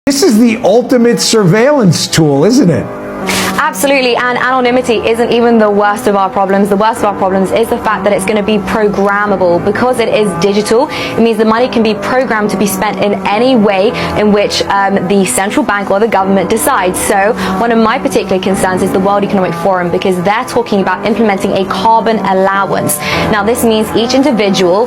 This is the ultimate surveillance tool, isn't it? Absolutely, and anonymity isn't even the worst of our problems. The worst of our problems is the fact that it's going to be programmable. Because it is digital, it means the money can be programmed to be spent in any way in which the central bank or the government decides. So one of my particular concerns is the World Economic Forum, because they're talking about implementing a carbon allowance. Now this means each individual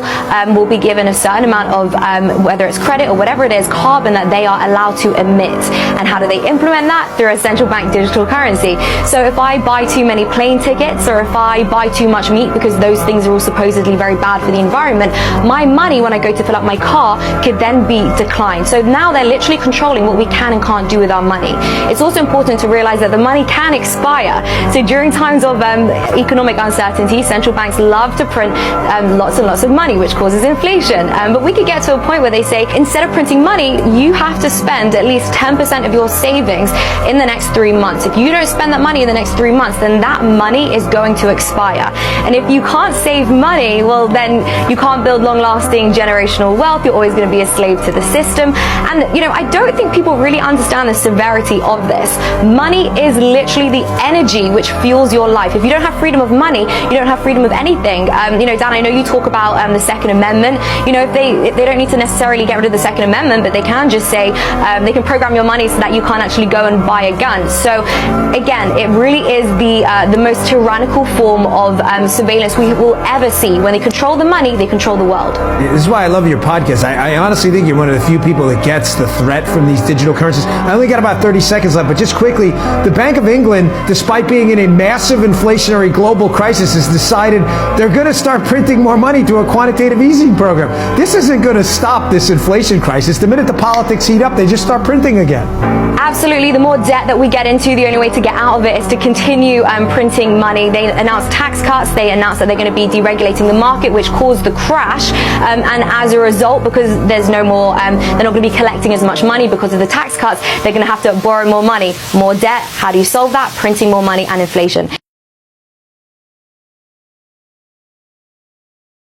will be given a certain amount of, whether it's credit or whatever it is, carbon that they are allowed to emit. And how do they implement that? Through a central bank digital currency. So if I buy too many plane tickets, or if I buy too much meat, because those things are all supposedly very bad for the environment, my money when I go to fill up my car could then be declined. So now they're literally controlling what we can and can't do with our money. It's also important to realize that the money can expire. So during times of economic uncertainty, central banks love to print lots and lots of money, which causes inflation. But we could get to a point where they say, instead of printing money, you have to spend at least 10% of your savings in the next 3 months. If you don't spend that money in the next 3 months, then that money is going to expire. And if you can't save money, well, then you can't build long-lasting generational wealth. You're always going to be a slave to the system. And, I don't think people really understand the severity of this. Money is literally the energy which fuels your life. If you don't have freedom of money, you don't have freedom of anything. Dan, I know you talk about the Second Amendment. If they don't need to necessarily get rid of the Second Amendment, but they can just say they can program your money so that you can't actually go and buy a gun. So again, it really is the most tyrannical form of surveillance we will ever see. When they control the money, they control the world. This is why I love your podcast. I honestly think you're one of the few people that gets the threat from these digital currencies. I only got about 30 seconds left, but just quickly, the Bank of England, despite being in a massive inflationary global crisis, has decided they're going to start printing more money through a quantitative easing program. This isn't going to stop this inflation crisis. The minute the politics heat up, they just start printing again. Absolutely. The more debt that we get into, the only way to get out of it is to continue printing money. They announced tax cuts. They announced that they're going to be deregulating the market, which caused the crash. And as a result, because there's no more, they're not going to be collecting as much money because of the tax cuts, they're going to have to borrow more money, more debt. How do you solve that? Printing more money and inflation.